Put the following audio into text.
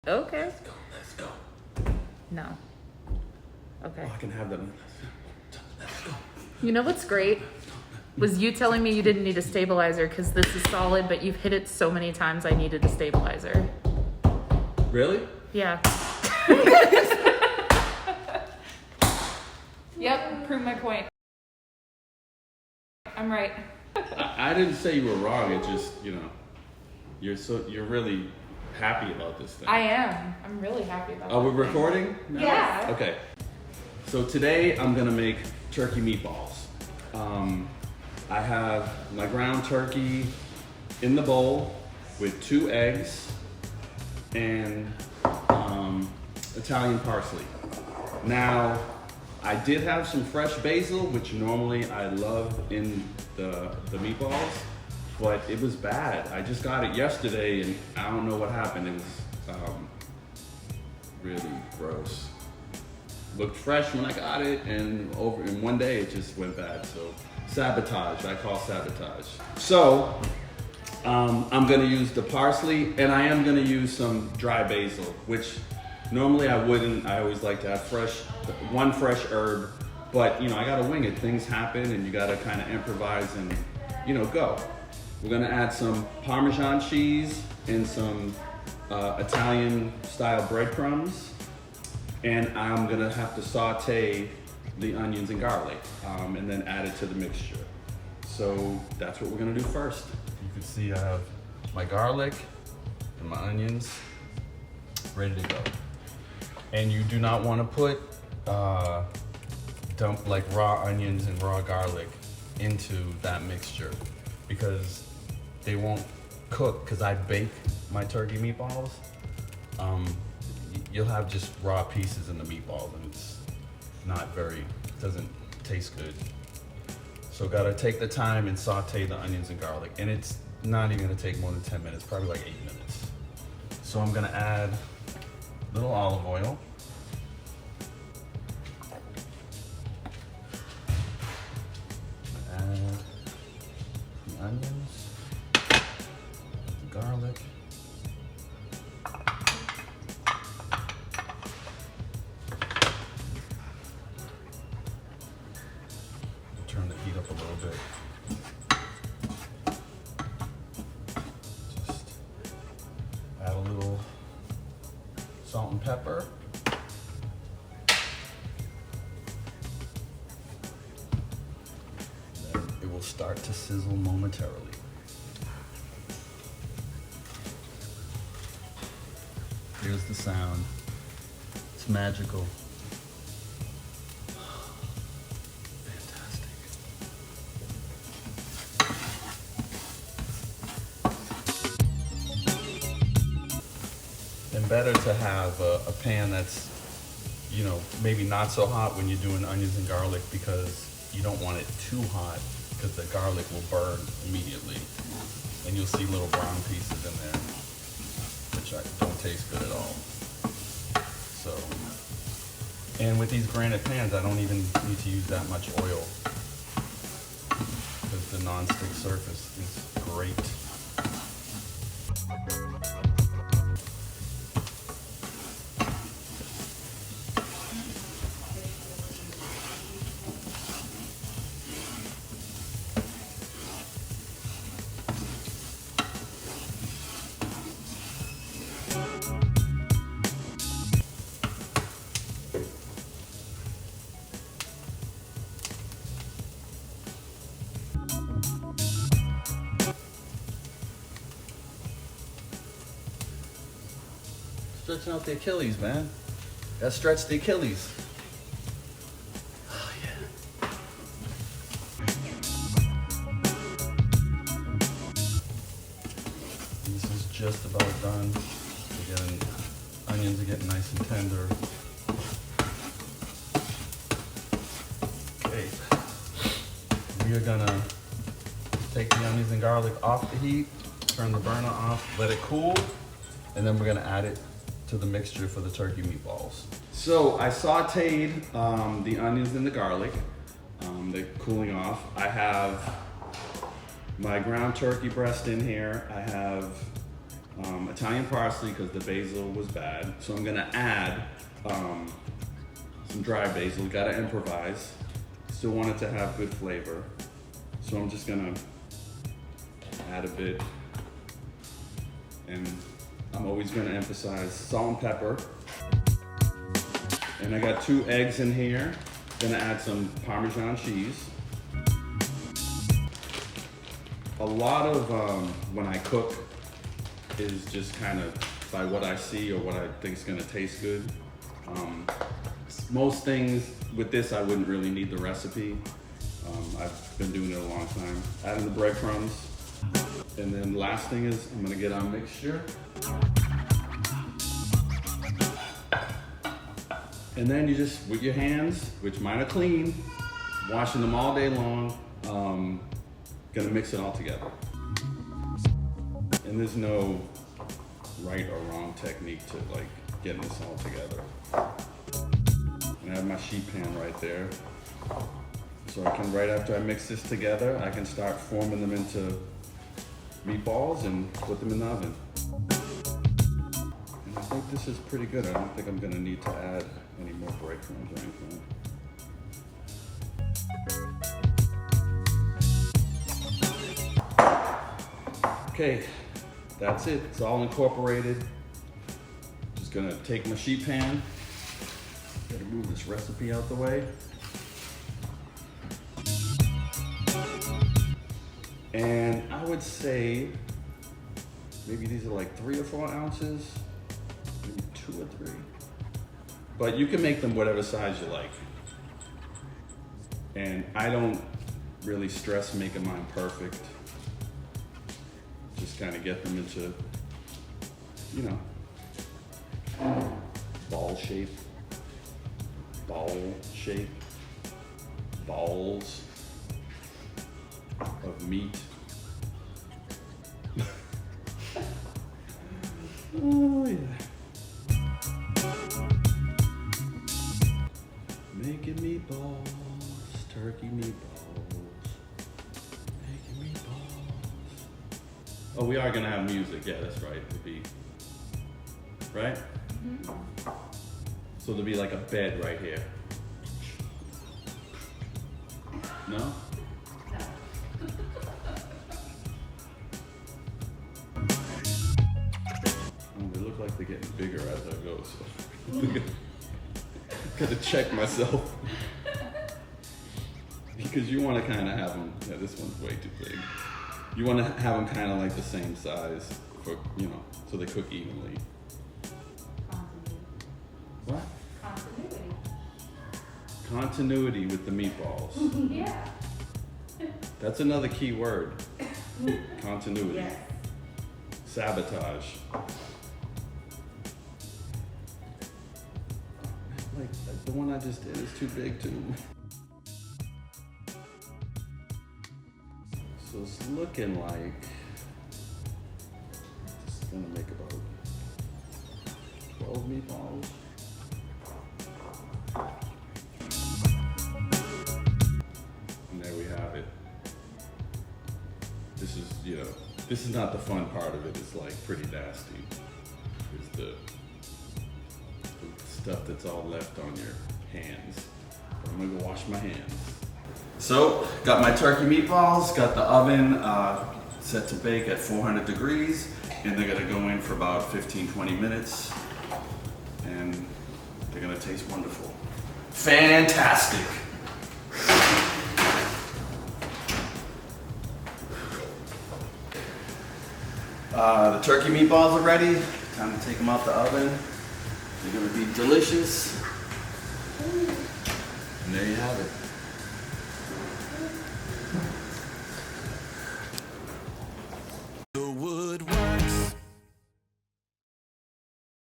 Okay. Let's go. No. Okay. Oh, I can have that. Let's go. You know what's great? Was you telling me you didn't need a stabilizer because this is solid, but you've hit it so many times I needed a stabilizer. Really? Yeah. Yep, prove my point. I'm right. I didn't say you were wrong. It just, you know, you're really happy about this thing. I am. I'm really happy about it. Are we recording now? Yeah. Okay. So today I'm gonna make turkey meatballs. I have my ground turkey in the bowl with 2 eggs and Italian parsley. Now, I did have some fresh basil, which normally I love in the meatballs, but it was bad. I just got it yesterday and I don't know what happened. It was really gross. Looked fresh when I got it, and over in one day it just went bad. So sabotage, I call sabotage. So I'm gonna use the parsley, and I am gonna use some dry basil, which normally I wouldn't. I always like to have one fresh herb, but you know, I gotta wing it. Things happen and you gotta kind of improvise and, you know, go. We're gonna add some Parmesan cheese and some Italian style breadcrumbs. And I'm gonna have to saute the onions and garlic and then add it to the mixture. So that's what we're gonna do first. You can see I have my garlic and my onions ready to go. And you do not wanna put dump like raw onions and raw garlic into that mixture because they won't cook, because I bake my turkey meatballs. You'll have just raw pieces in the meatball and it's not doesn't taste good. So gotta take the time and saute the onions and garlic. And it's not even gonna take more than 10 minutes, probably like 8 minutes. So I'm gonna add a little olive oil. Add the onions, the garlic. Turn the heat up a little bit. Just add a little salt and pepper. Then it will start to sizzle momentarily. Here's the sound. It's magical. And better to have a pan that's, you know, maybe not so hot when you're doing onions and garlic, because you don't want it too hot because the garlic will burn immediately and you'll see little brown pieces in there, which don't taste good at all. So, and with these granite pans, I don't even need to use that much oil because the non-stick surface is great. Stretching out the Achilles, man. Gotta stretch the Achilles. Oh, yeah. This is just about done. Again, onions are getting nice and tender. Okay. We are gonna take the onions and garlic off the heat, turn the burner off, let it cool, and then we're gonna add it to the mixture for the turkey meatballs. So I sauteed the onions and the garlic. They're cooling off. I have my ground turkey breast in here. I have Italian parsley because the basil was bad. So I'm gonna add some dry basil. Gotta improvise. Still want it to have good flavor. So I'm just gonna add a bit. And I'm always gonna emphasize salt and pepper. And I got 2 eggs in here. Gonna add some Parmesan cheese. A lot of when I cook is just kind of by what I see or what I think is gonna taste good. Most things with this, I wouldn't really need the recipe. I've been doing it a long time. Adding the breadcrumbs. And then last thing is I'm gonna get our mixture. And then you just, with your hands, which mine are clean, washing them all day long, gonna mix it all together. And there's no right or wrong technique to like getting this all together. And I have my sheet pan right there. So I can, right after I mix this together, I can start forming them into meatballs and put them in the oven. And I think this is pretty good. I don't think I'm gonna need to add any more breadcrumbs or anything. Okay, that's it. It's all incorporated. Just gonna take my sheet pan. Gotta move this recipe out the way. And I would say maybe these are like 3 or 4 ounces, maybe 2 or 3. But you can make them whatever size you like. And I don't really stress making mine perfect. Just kind of get them into, you know, ball shape, balls of meat. Oh yeah. Making meatballs, turkey meatballs, making meatballs. Oh, we are gonna have music. Yeah, that's right. It'll be, right? Mm-hmm. So there'll be like a bed right here. No? They look like they're getting bigger as I go, so gotta check myself. Because you want to kind of have them, yeah, this one's way too big. You want to have them kind of like the same size for, you know, so they cook evenly. What? Continuity. Continuity with the meatballs. Yeah. That's another key word. Continuity. Yes. Sabotage. Like the one I just did is too big too. So it's looking like it's gonna make about 12 meatballs. And there we have it. This is, you know, this is not the fun part of it. It's like pretty nasty. It's the stuff that's all left on your hands. But I'm gonna go wash my hands. So, got my turkey meatballs, got the oven set to bake at 400 degrees, and they're gonna go in for about 15-20 minutes, and they're gonna taste wonderful. Fantastic! The turkey meatballs are ready. Time to take them out the oven. They're gonna be delicious. And there you have it.